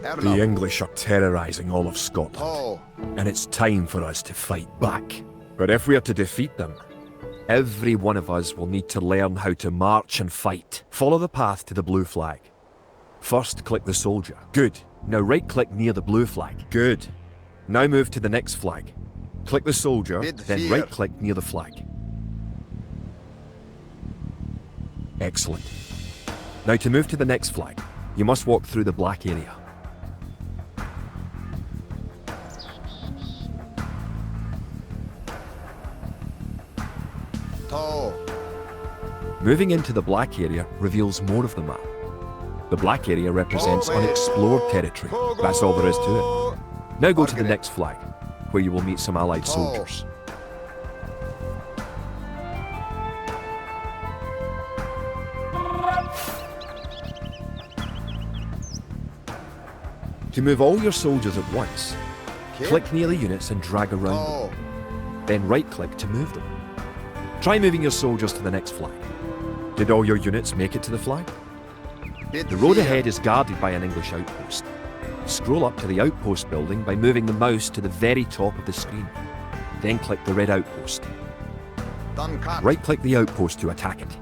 The English are terrorising all of Scotland, Oh, and it's time for us to fight back. But if we are to defeat them, every one of us will need to learn how to march and fight. Follow the path to the blue flag. First, click the soldier. Good. Now right-click near the blue flag. Good. Now move to the next flag. Click the soldier, then right-click near the flag. Excellent. Now to move to the next flag, you must walk through the black area. oh, Moving into the black area reveals more of the map. The black area represents unexplored territory. That's all there is to it. Now go to the next flag, where you will meet some allied soldiers. To move all your soldiers at once, click near the units and drag around oh, them. Then right-click to move them. Try moving your soldiers to the next flag. Did all your units make it to the flag? The road ahead is guarded by an English outpost. Scroll up to the outpost building by moving the mouse to the very top of the screen. Then click the red outpost. done cut. Right-click the outpost to attack it.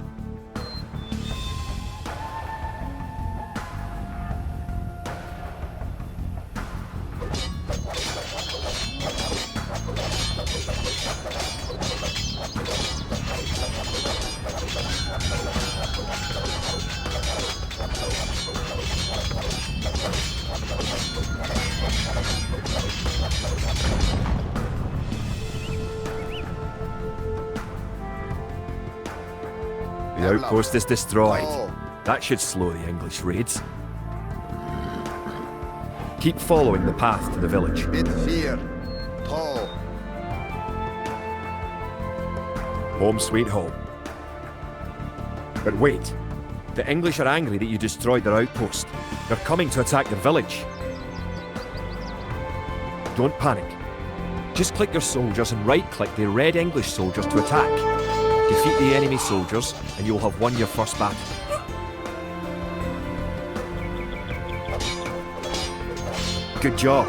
The outpost is destroyed. Oh, That should slow the English raids. Keep following the path to the village. bit fear. Oh, Home sweet home. But wait. The English are angry that you destroyed their outpost. They're coming to attack the village. Don't panic. Just click your soldiers and right-click the red English soldiers to attack. Defeat the enemy soldiers and you'll have won your first battle. Good job.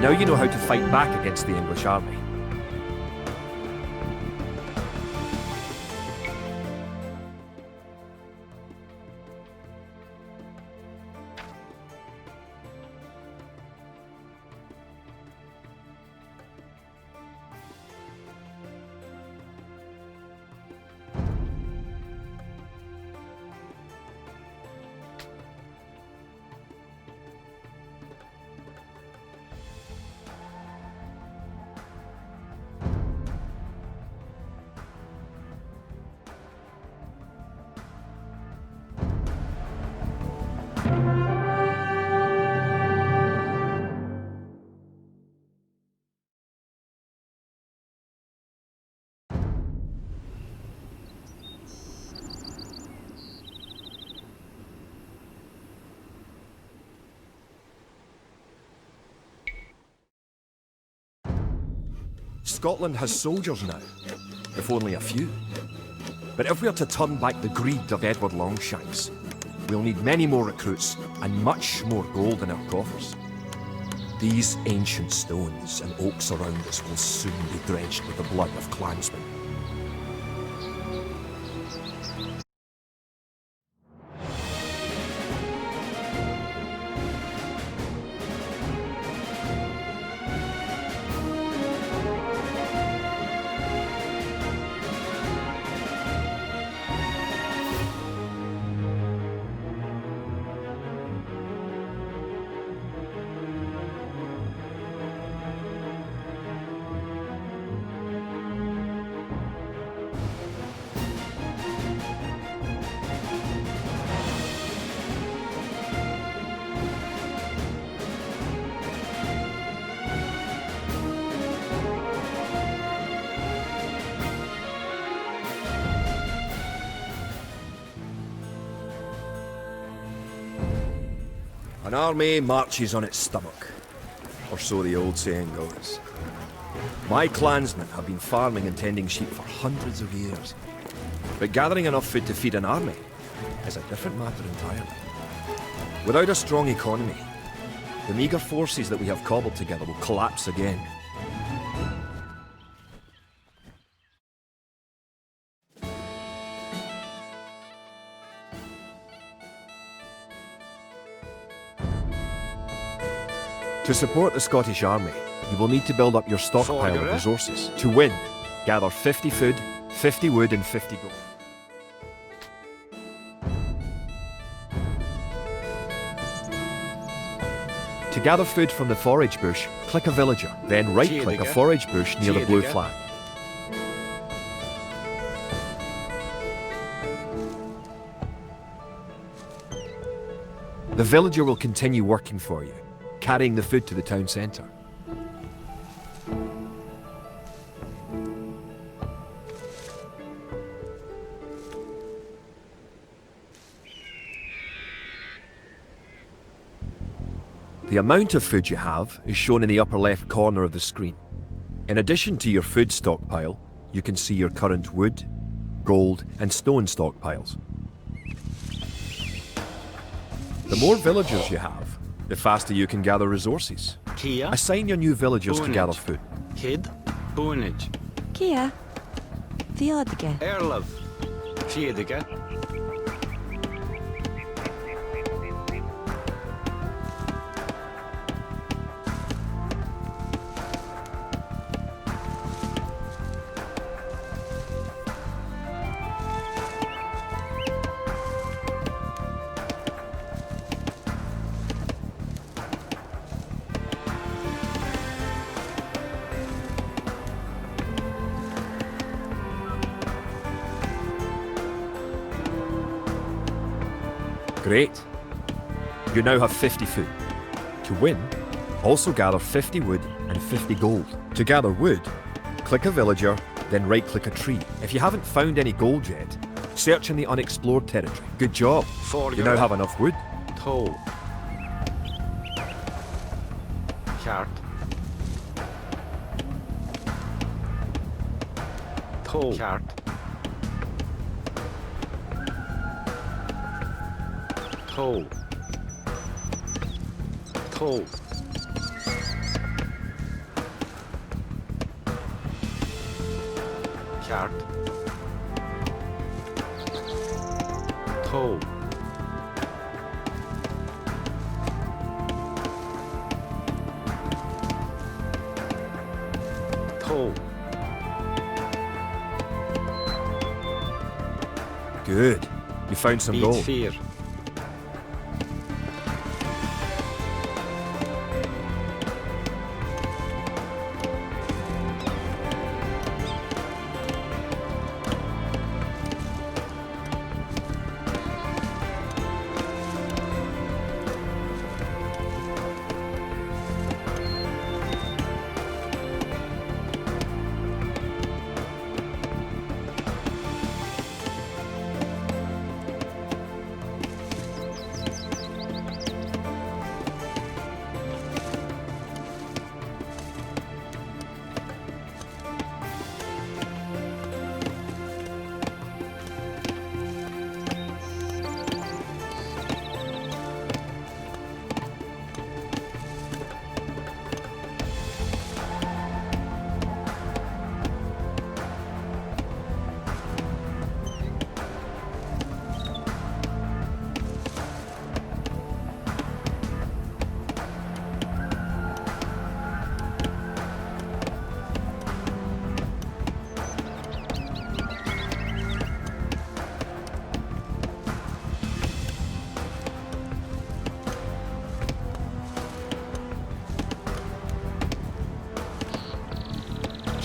Now you know how to fight back against the English army. Scotland has soldiers now, if only a few. But if we are to turn back the greed of Edward Longshanks, we'll need many more recruits and much more gold in our coffers. These ancient stones and oaks around us will soon be drenched with the blood of clansmen. An army marches on its stomach, or so the old saying goes. My clansmen have been farming and tending sheep for hundreds of years, but gathering enough food to feed an army is a different matter entirely. Without a strong economy, the meagre forces that we have cobbled together will collapse again. To support the Scottish Army, you will need to build up your stockpile of resources. To win, gather 50 food, 50 wood and 50 gold. To gather food from the forage bush, click a villager, then right-click a forage bush near the blue flag. The villager will continue working for you, carrying the food to the town centre. The amount of food you have is shown in the upper left corner of the screen. In addition to your food stockpile, you can see your current wood, gold and stone stockpiles. The more villagers you have, the faster you can gather resources. Kia, Assign your new villagers to gather food. Kid, Bonage, Kia. Fíladige. Erlov, Fiedige, Great. You now have 50 food. To win, also gather 50 wood and 50 gold. To gather wood, click a villager, then right-click a tree. If you haven't found any gold yet, search in the unexplored territory. Good job. You now have enough wood. Toll, Kart, Toll, Kart, Toll, Toll, Kart, Toll, Toll, Good. You found some Beat gold. Fear,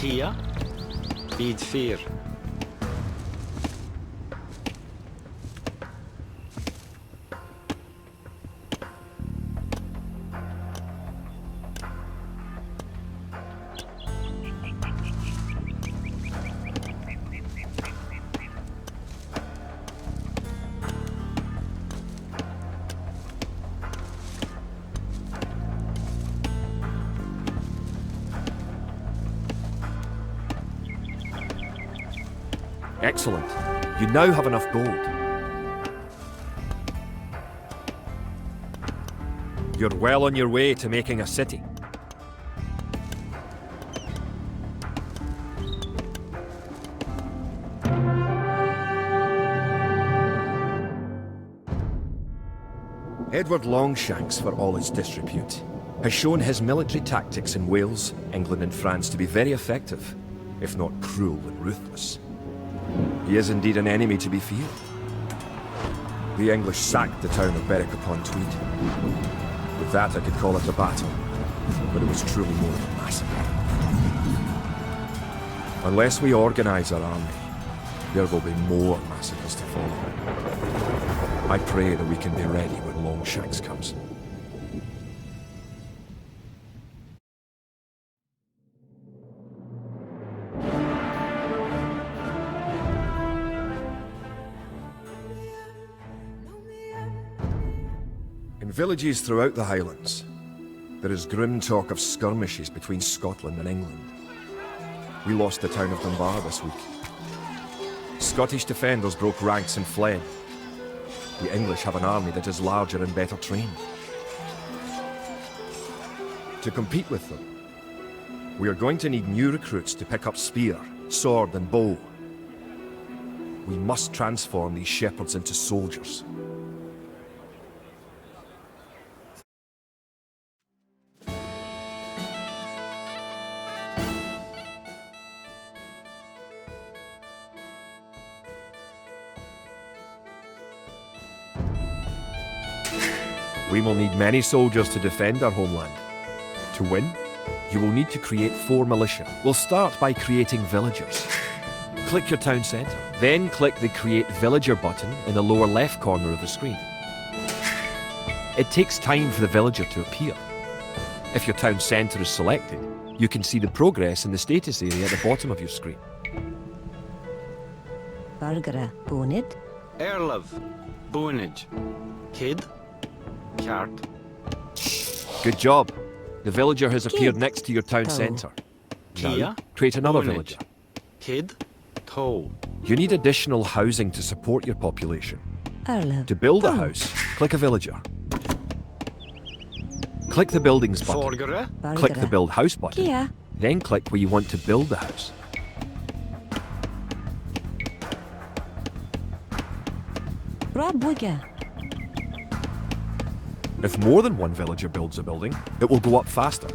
Kia, Beat Fear, Excellent. You now have enough gold. You're well on your way to making a city. Edward Longshanks, for all his disrepute, has shown his military tactics in Wales, England and France to be very effective, if not cruel and ruthless. He is indeed an enemy to be feared. The English sacked the town of Berwick-upon-Tweed. With that I could call it a battle, but it was truly more of a massacre. Unless we organise our army, there will be more massacres to follow. I pray that we can be ready when Longshanks comes. In villages throughout the Highlands, there is grim talk of skirmishes between Scotland and England. We lost the town of Dunbar this week. Scottish defenders broke ranks and fled. The English have an army that is larger and better trained. To compete with them, we are going to need new recruits to pick up spear, sword and bow. We must transform these shepherds into soldiers. We will need many soldiers to defend our homeland. To win, you will need to create 4 militia. We'll start by creating villagers. Click your town centre, then click the Create Villager button in the lower left corner of the screen. It takes time for the villager to appear. If your town centre is selected, you can see the progress in the status area at the bottom of your screen. Bargara Bonid. Erlev. Bonage. Kid. Cart. Good job. The villager has appeared Kid. next to your town Oh. centre. Kia. Now, create another Bonage. villager. Kid. Toe. You need additional housing to support your population. Erlev. To build a Oh. house, click a villager. Click the buildings button. Forgere. Click the Bargara. build house button. Kia. Then click where you want to build the house. Rabwiga. If more than one villager builds a building, it will go up faster.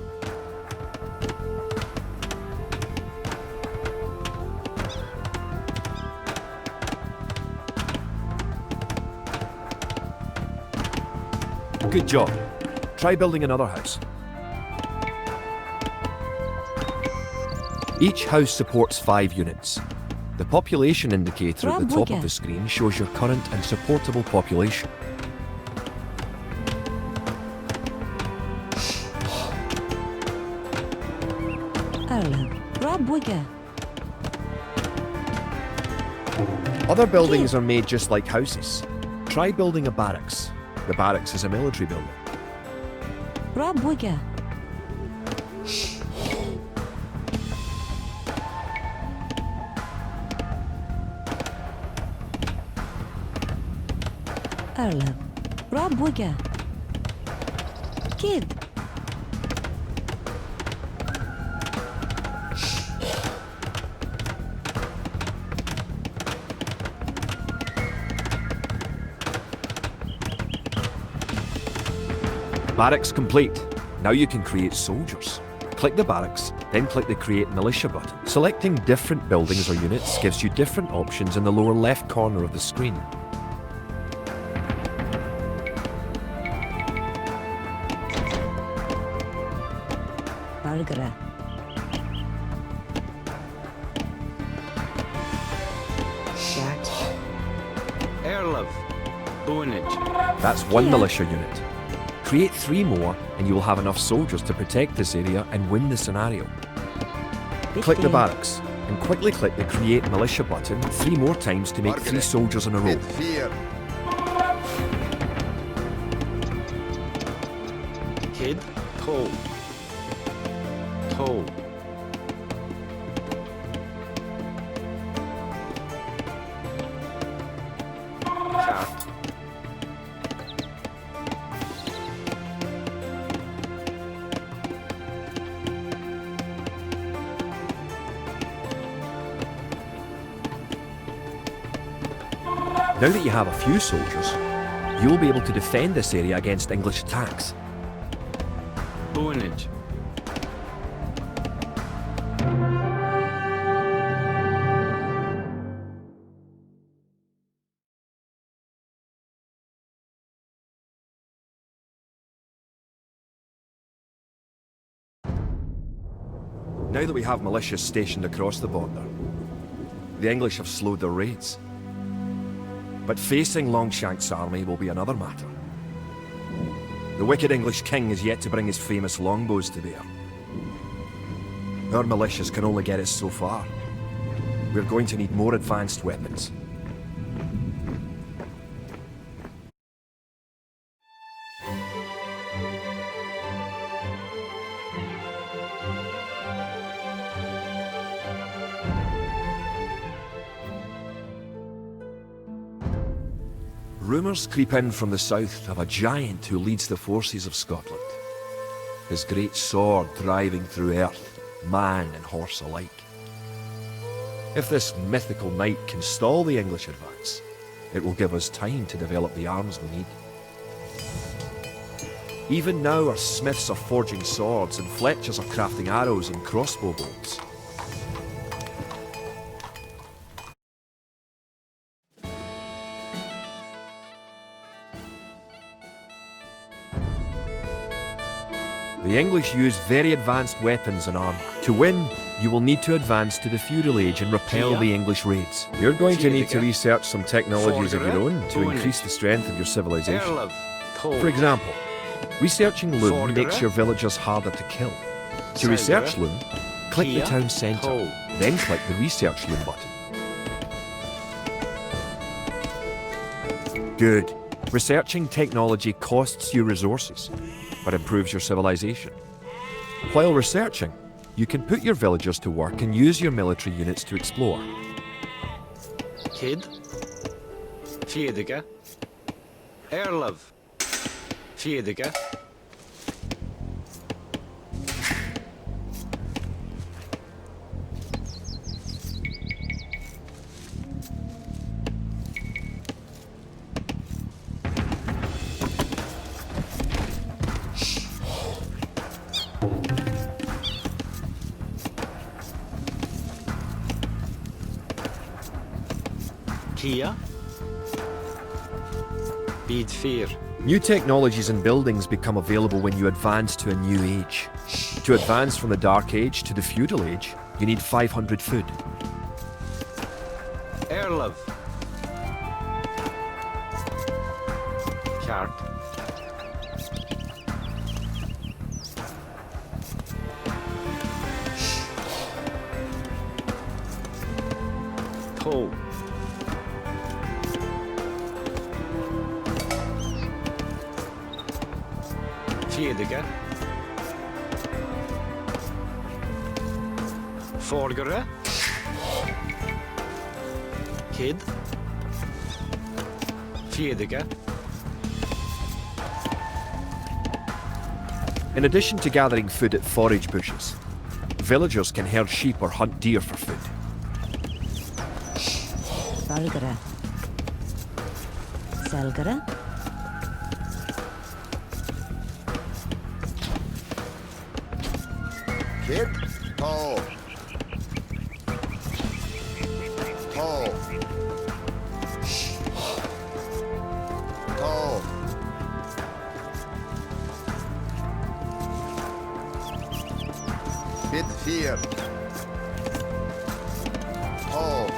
Good job. Try building another house. Each house supports 5 units. The population indicator at the top of the screen shows your current and supportable population. Erlev. Rabwiga. Other buildings are made just like houses. Try building a barracks. The barracks is a military building. Rabwiga. Erlev. Rabwiga. Kid. Barracks complete. Now you can create soldiers. Click the barracks, then click the Create Militia button. Selecting different buildings or units gives you different options in the lower left corner of the screen. Bargara. Shart. Erlev. Bonage. That's one Yeah. militia unit. Create 3 more and you will have enough soldiers to protect this area and win the scenario. Click the barracks and quickly click the Create Militia button 3 more times to make 3 Margaret. soldiers in a row. With fear. Kid. Toe. Toe. Cart. Now that you have a few soldiers, you will be able to defend this area against English attacks. Boonage. Now that we have militias stationed across the border, the English have slowed their raids. But facing Longshank's army will be another matter. The wicked English king is yet to bring his famous longbows to bear. Our militias can only get us so far. We're going to need more advanced weapons. Rumours creep in from the south of a giant who leads the forces of Scotland. His great sword driving through earth, man and horse alike. If this mythical knight can stall the English advance, it will give us time to develop the arms we need. Even now our smiths are forging swords and fletchers are crafting arrows and crossbow bolts. The English use very advanced weapons and armour. To win, you will need to advance to the feudal age and repel the English raids. You're going to need to research some technologies of your own to increase the strength of your civilization. Erlov. Told. For example, researching Loom makes your villagers harder to kill. To research Loom, click the town centre, then click the Research Loom button. Good. Researching technology costs you resources, but improves your civilization. While researching, you can put your villagers to work and use your military units to explore. Kid. Fiedige. Erlov. Fiedige. Kia. Bid fear. New technologies and buildings become available when you advance to a new age. To advance from the Dark Age to the Feudal Age, you need 500 food. Erlov. Cart. Toe. Fiedige. Forgere. Kid. Fiedige. In addition to gathering food at forage bushes, villagers can herd sheep or hunt deer for food. Valgara. Selgara. Kid. Tall. Tall. Tall. Bid fear. Tall.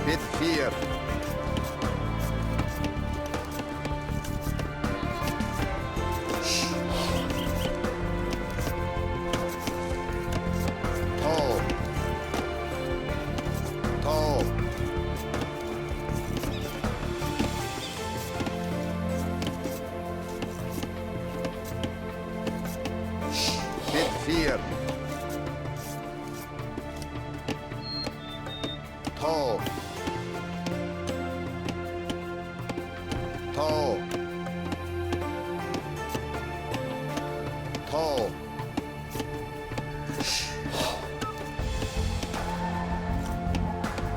Bid fear. Tall. Tall. Bid fear. Tall. Tall.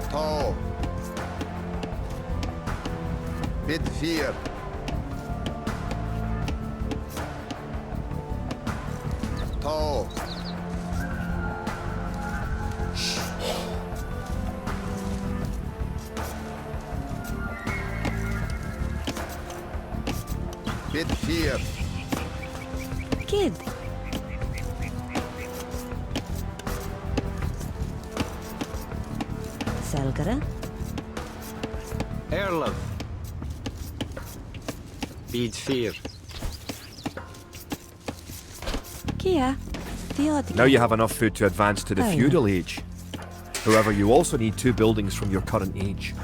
Tall. Bid 4. Tall. Bid 4. Kid. Selgere. Erlov. Bid 4. Kia. Theodica. Now you have enough food to advance to the Oh. feudal age. However, you also need 2 buildings from your current age.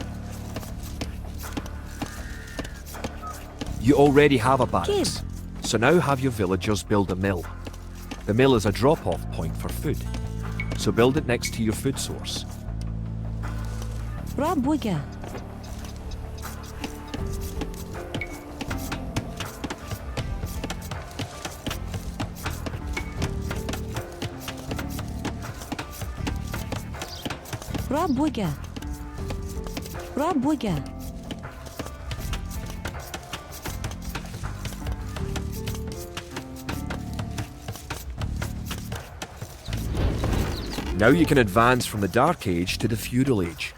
You already have a barracks, so now have your villagers build a mill. The mill is a drop-off point for food, so build it next to your food source. Rob Wigger. Rob Wigger. Rob Wigger. Now you can advance from the Dark Age to the Feudal Age.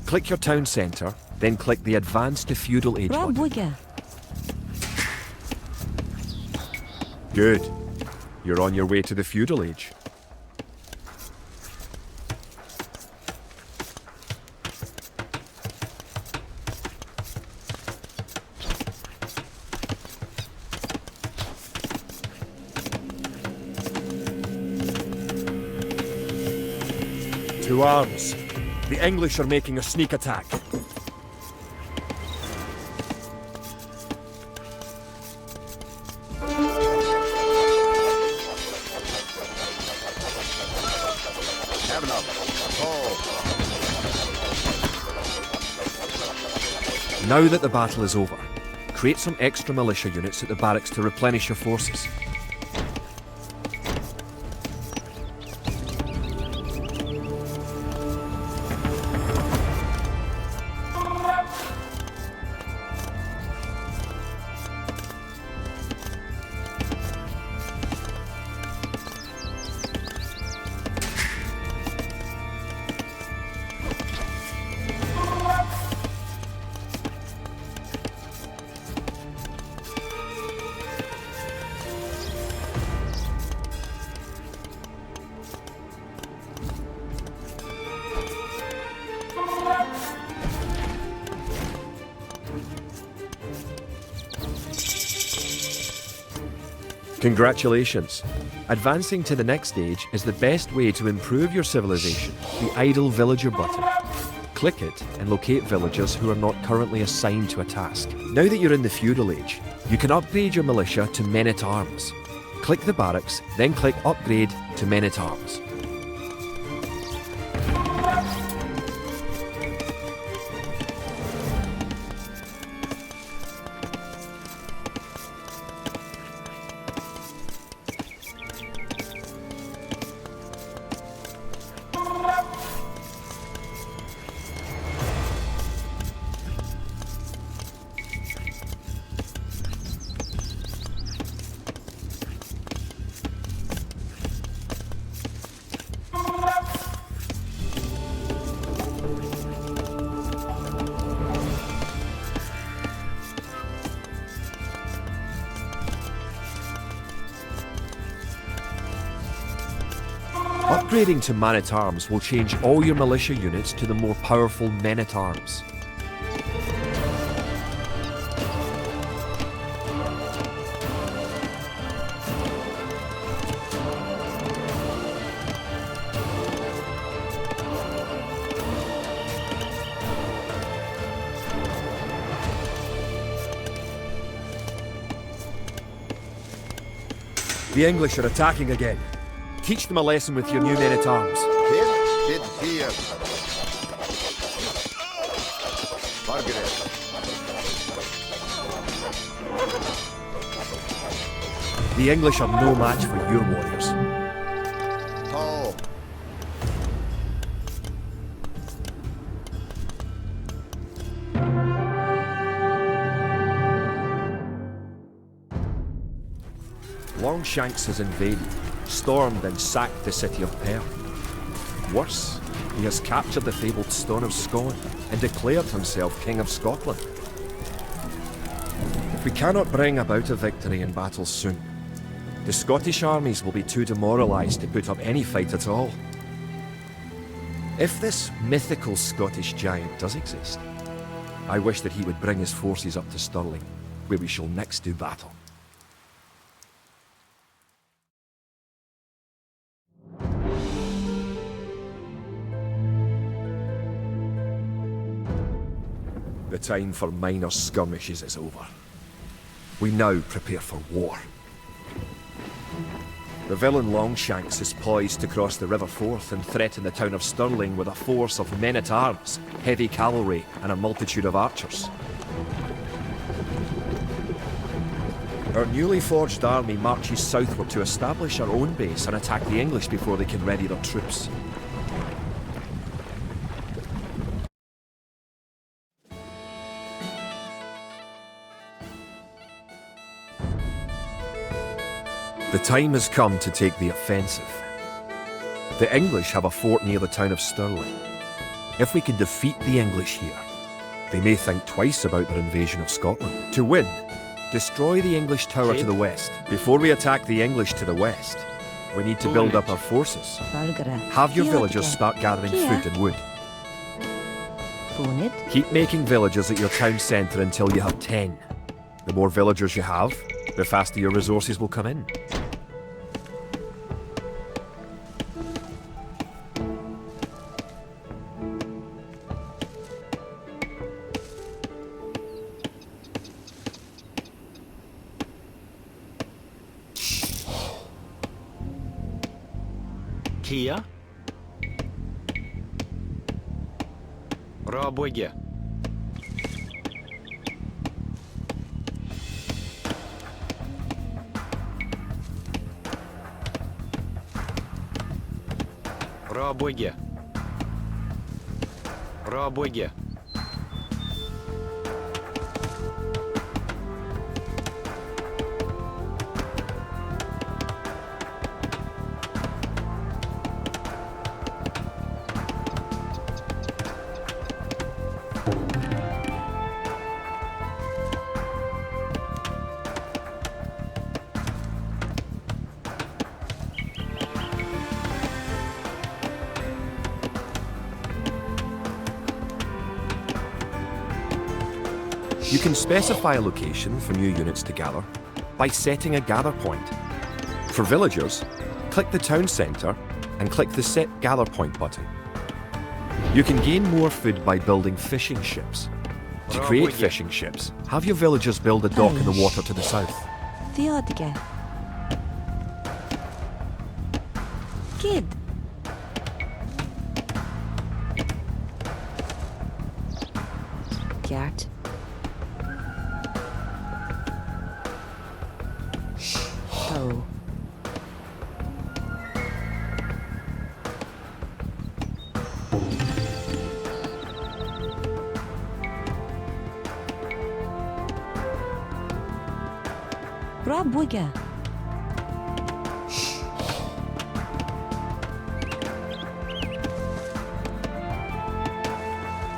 Click your town centre, then click the Advance to Feudal Age Rob button. Wigger. Good. You're on your way to the Feudal Age. To arms. The English are making a sneak attack. Have enough. Tall. Now that the battle is over, create some extra militia units at the barracks to replenish your forces. Congratulations! Advancing to the next stage is the best way to improve your civilization, the Idle Villager button. Click it and locate villagers who are not currently assigned to a task. Now that you're in the Feudal Age, you can upgrade your militia to Men-at-Arms. Click the barracks, then click Upgrade to Men-at-Arms. Upgrading to Man-at-Arms will change all your militia units to the more powerful Men-at-Arms. The English are attacking again. Teach them a lesson with your new Men-at-Arms. Bid 4. Margaret. The English are no match for your warriors. Tall. Longshanks has invaded, stormed and sacked the city of Perth. Worse, he has captured the fabled Stone of Scone and declared himself King of Scotland. If we cannot bring about a victory in battle soon, the Scottish armies will be too demoralised to put up any fight at all. If this mythical Scottish giant does exist, I wish that he would bring his forces up to Stirling, where we shall next do battle. The time for minor skirmishes is over. We now prepare for war. The villain Longshanks is poised to cross the River Forth and threaten the town of Stirling with a force of men-at-arms, heavy cavalry, and a multitude of archers. Our newly forged army marches southward to establish our own base and attack the English before they can ready their troops. The time has come to take the offensive. The English have a fort near the town of Stirling. If we can defeat the English here, they may think twice about their invasion of Scotland. To win, destroy the English tower to the west. Before we attack the English to the west, we need to build up our forces. Valgara. Have your villagers start gathering food and wood. Bonnet. Keep making villagers at your town centre until you have 10. The more villagers you have, the faster your resources will come in. Kia. Bra bygge. Bra bygge. Bra bygge. You can specify a location for new units to gather by setting a gather point. For villagers, click the town centre and click the Set Gather Point button. You can gain more food by building fishing ships. To create fishing ships, have your villagers build a dock in the water to the south. Theodige. Kid. Gert. Oh. Bra bygge.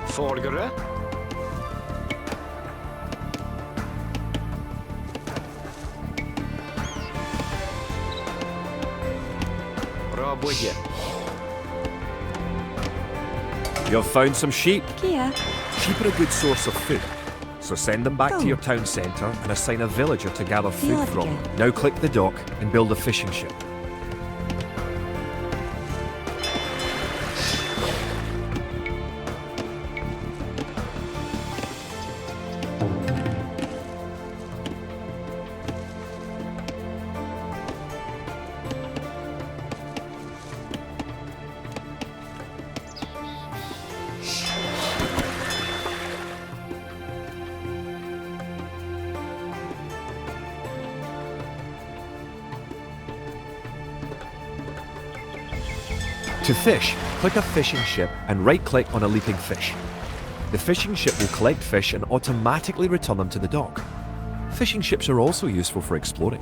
Folgere. Bra bygge. You've found some sheep. Kia. Sheep are a good source of food, so send them back to your town centre and assign a villager to gather food from. Now click the dock and build a fishing ship. To fish, click a fishing ship and right-click on a leaping fish. The fishing ship will collect fish and automatically return them to the dock. Fishing ships are also useful for exploring.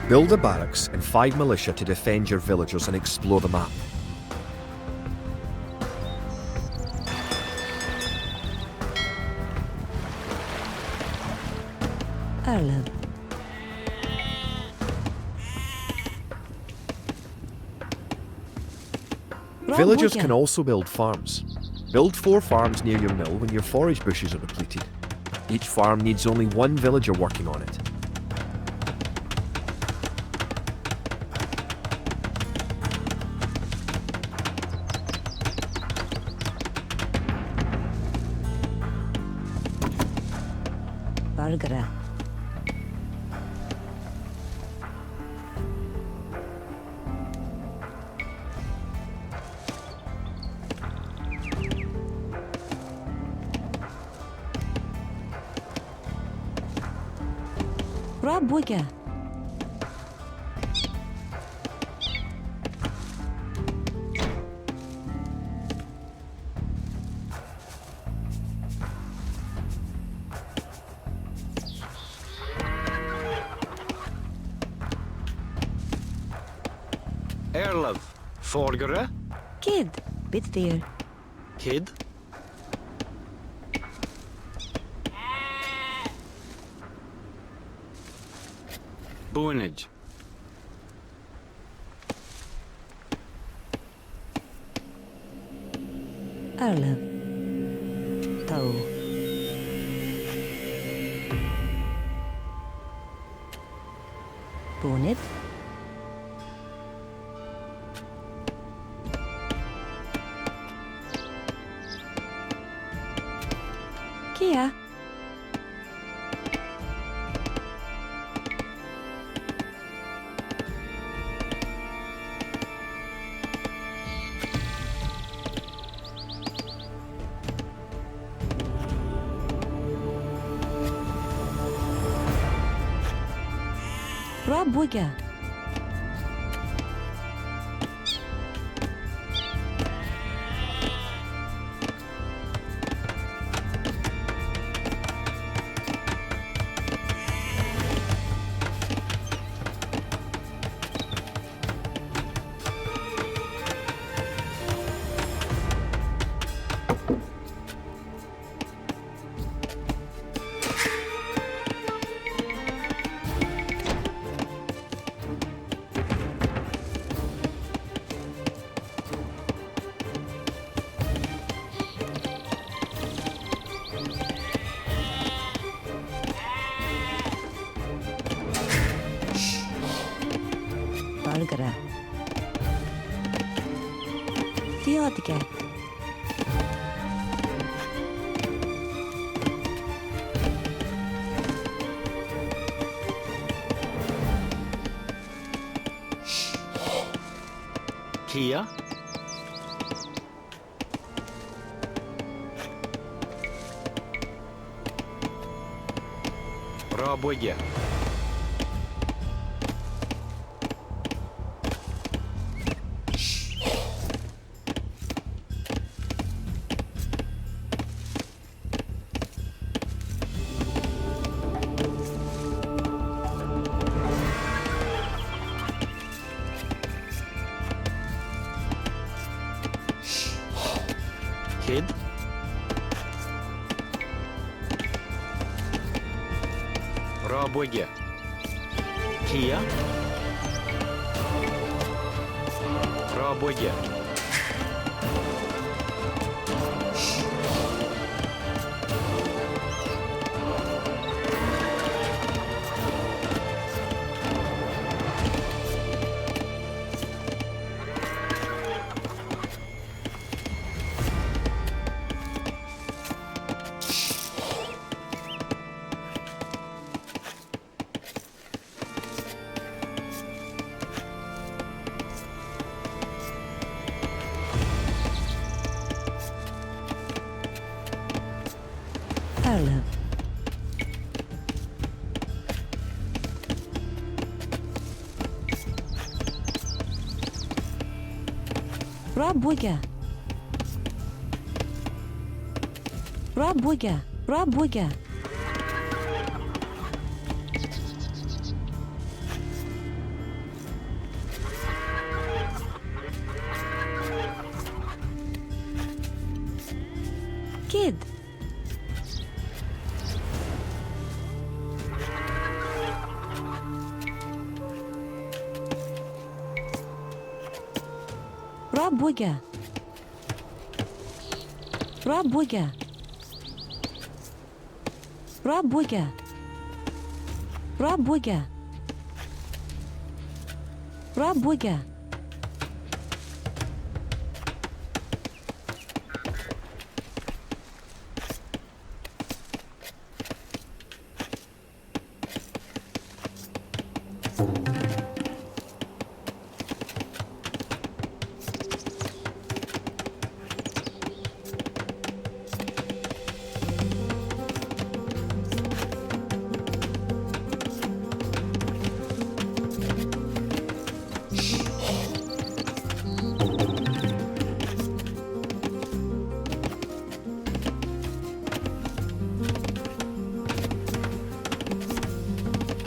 Build a barracks and 5 militia to defend your villagers and explore the map. Erlem. Villagers can also build farms. Build 4 farms near your mill when your forage bushes are depleted. Each farm needs only 1 villager working on it. Bargara. Rabwiga. Erlev. Forgere. Kid. Bit dear. Kid. Boonage. Erlem. Tau. Bonnet. Kia. Rabwiga. Bargara. Theodica. Kia. Rabwiga. Kid. Rabwiga. Kia. Rabwiga. Erlem. Rabuga. Rabuga. Rabuga. Kid. Rabuga. Rabuga. Rabuga. Rabuga. Rabuga.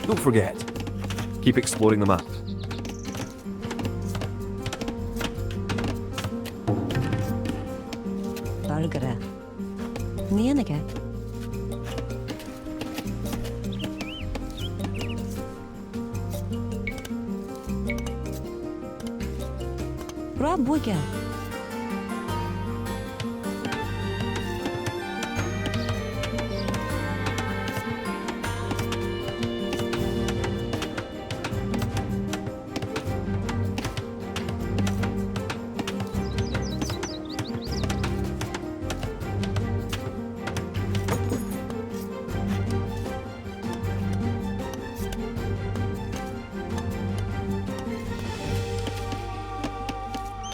Don't forget, keep exploring the map. Bargara. Nienige. Rabuga.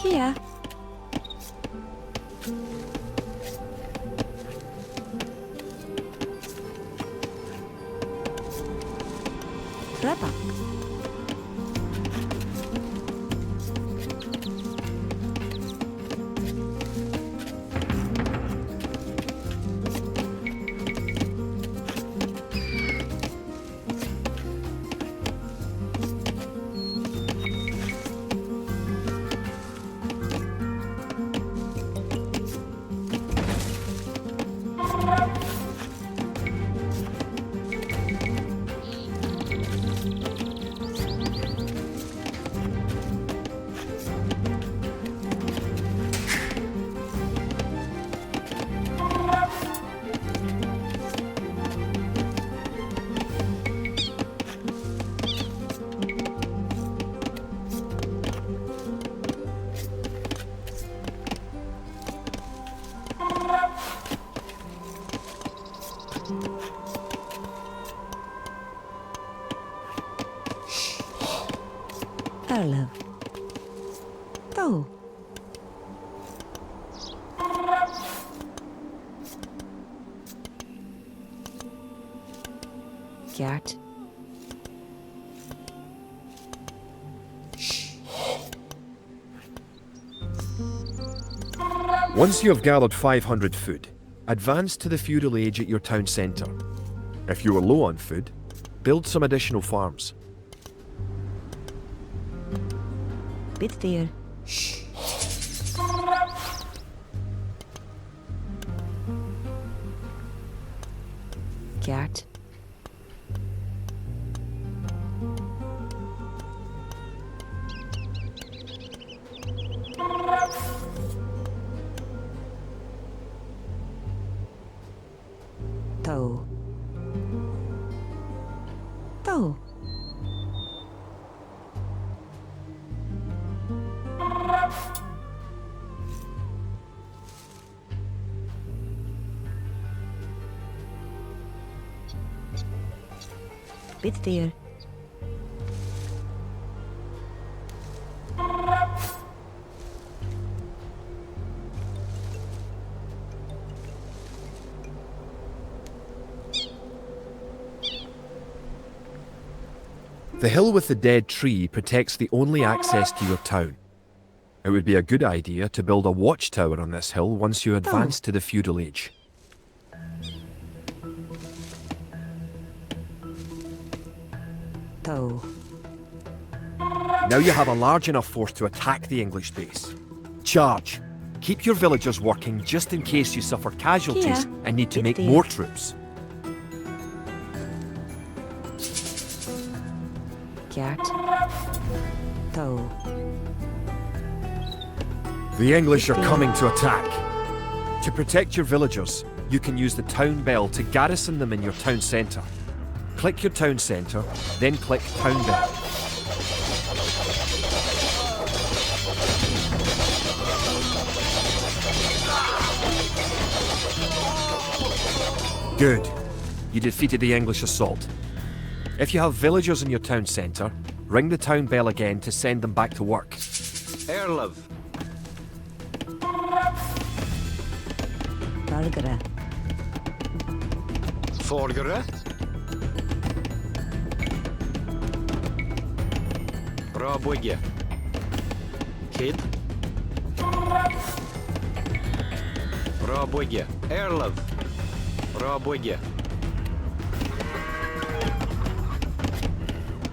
Kia. Rapak. Arlev. Go. Gert. Once you have gathered 500 food, advance to the feudal age at your town centre. If you are low on food, build some additional farms. Bit there. Gert. Toe. Toe. Bit there. The hill with the dead tree protects the only access to your town. It would be a good idea to build a watchtower on this hill once you advance to the feudal age. Toe. Now you have a large enough force to attack the English base. Charge! Keep your villagers working just in case you suffer casualties Kia, and need to it's make there. more troops. Gert. Toe. The English are coming to attack. To protect your villagers, you can use the town bell to garrison them in your town centre. Click your town centre, then click town bell. Good. You defeated the English assault. If you have villagers in your town centre, ring the town bell again to send them back to work. Erlev. Bulgara. Folgere. Rabwigge. Kid. Rabwigge. Erlev. Rabwigge.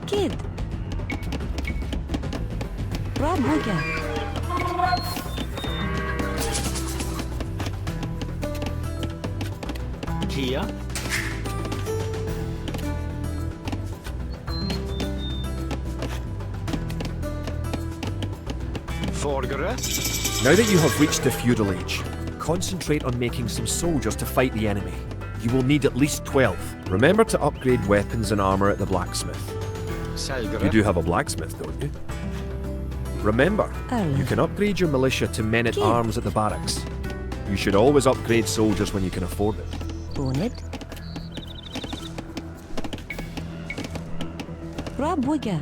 Kid. Rob Wigger. Kia. Folgere. Now that you have reached the feudal age, concentrate on making some soldiers to fight the enemy. You will need at least 12. Remember to upgrade weapons and armor at the blacksmith. Selgere. You do have a blacksmith, don't you? Remember, you can upgrade your militia to men at arms at the barracks. You should always upgrade soldiers when you can afford it. Bonnet. Rob Wigger.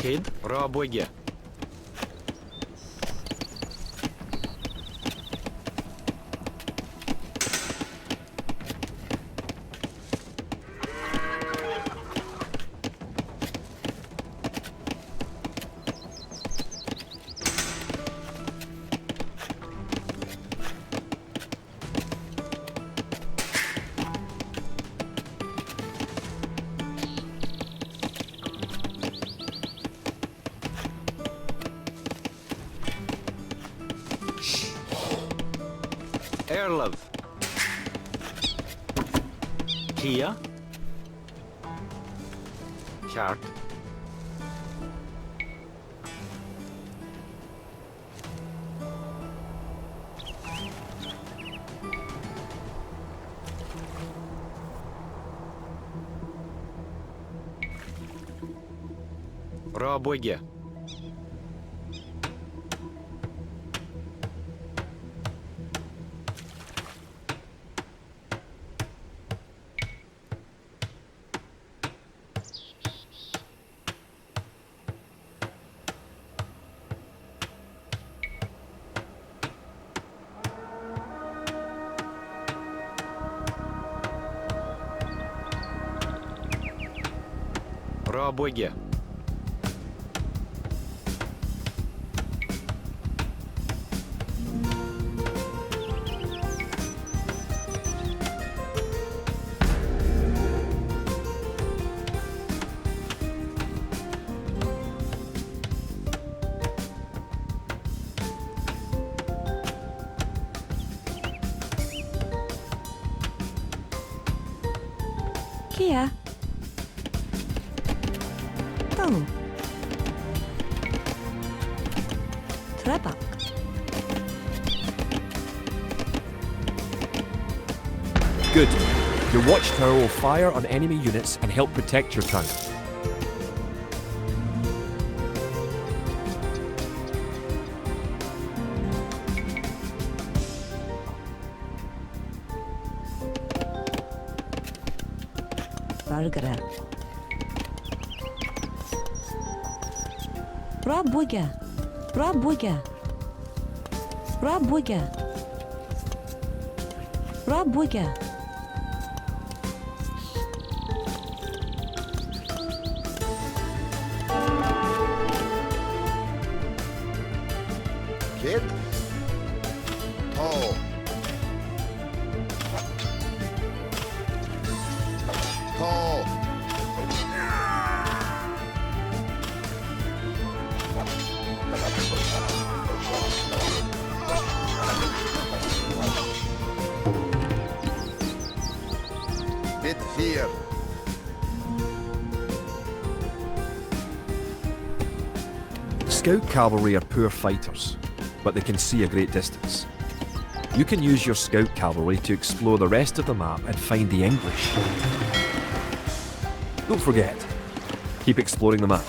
Kid. Rabwigge. Erlev. Kia. Kjart. Rabwigge. Rabwigge. Kia. Toe. Trebak. Good. Your watchtower will fire on enemy units and help protect your town. Valgre. Rabuga. Rabuga. Rabuga. Rabuga. Kid. Tall. Tall. Bit here. Scout cavalry are poor fighters, but they can see a great distance. You can use your scout cavalry to explore the rest of the map and find the English. Don't forget, keep exploring the map.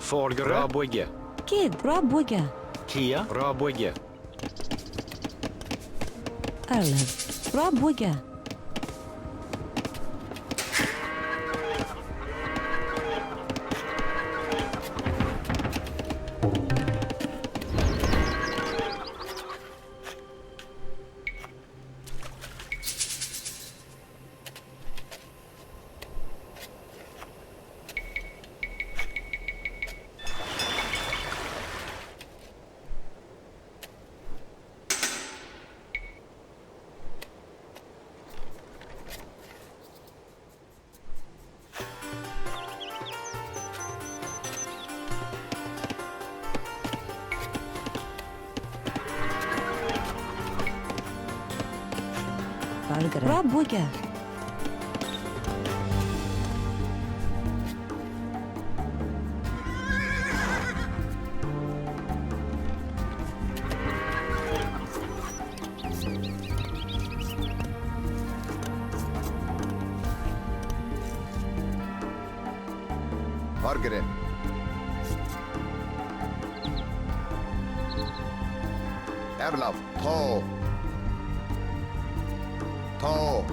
Folgre. Rabuga. Kid. Rabuga. Kia. Rabuga. Erlev. Rabuga. Valgre. Rabuga. Vargre. Erlav. Tall. Tall.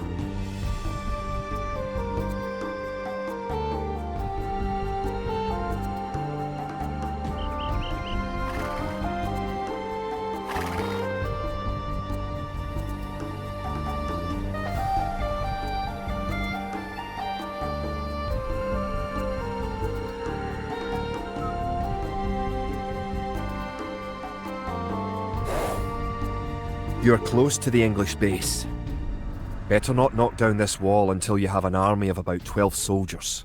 You're close to the English base. Better not knock down this wall until you have an army of about 12 soldiers.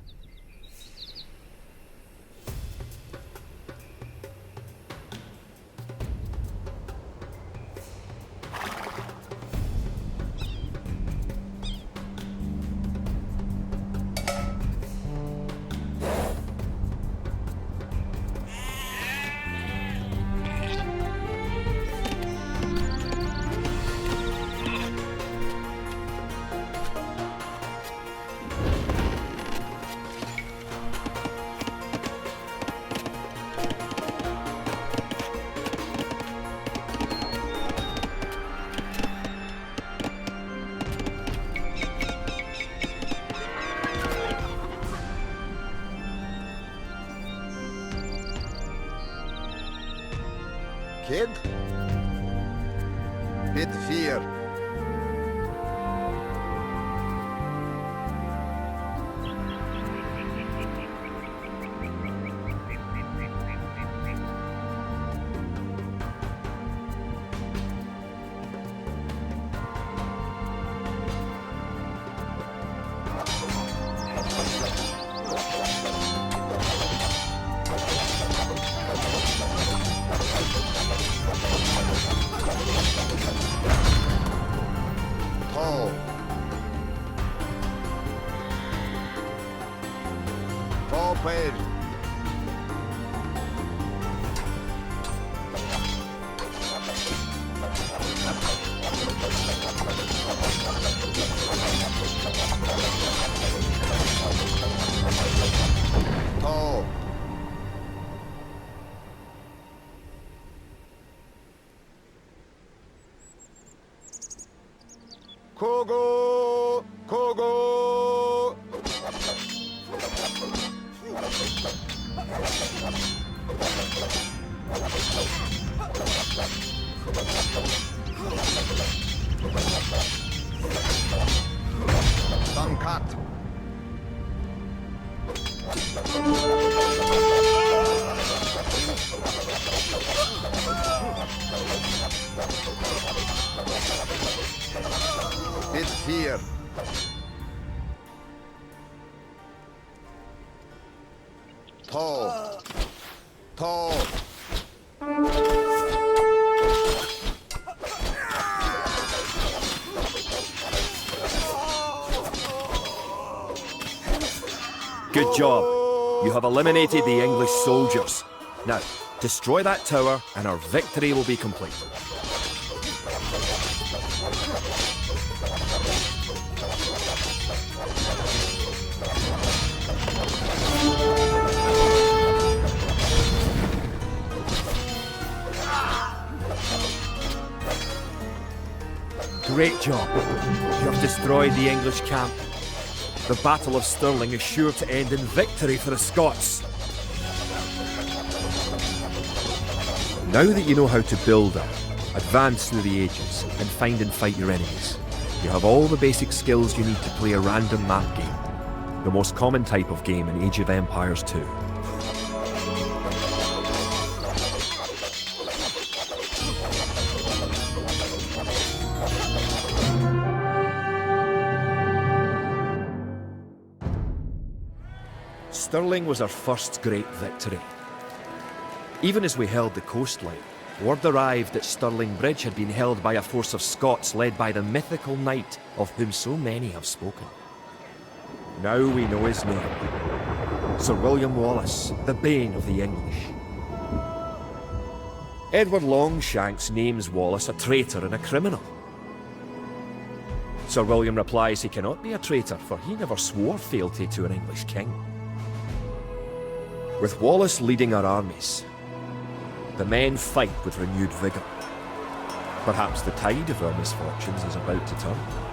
Kid. Bit 4. Tall. Forward. Tall. Kogo! Kogo! Dankat. Bit 4. Tall. Tall. Good job. You have eliminated the English soldiers. Now, destroy that tower and our victory will be complete. Great job. You have destroyed the English camp. The Battle of Stirling is sure to end in victory for the Scots. Now that you know how to build up, advance through the ages, and find and fight your enemies, you have all the basic skills you need to play a random map game, the most common type of game in Age of Empires 2. Stirling was our first great victory. Even as we held the coastline, word arrived that Stirling Bridge had been held by a force of Scots led by the mythical knight of whom so many have spoken. Now we know his name. Sir William Wallace, the bane of the English. Edward Longshanks names Wallace a traitor and a criminal. Sir William replies he cannot be a traitor, for he never swore fealty to an English king. With Wallace leading our armies, the men fight with renewed vigour. Perhaps the tide of our misfortunes is about to turn.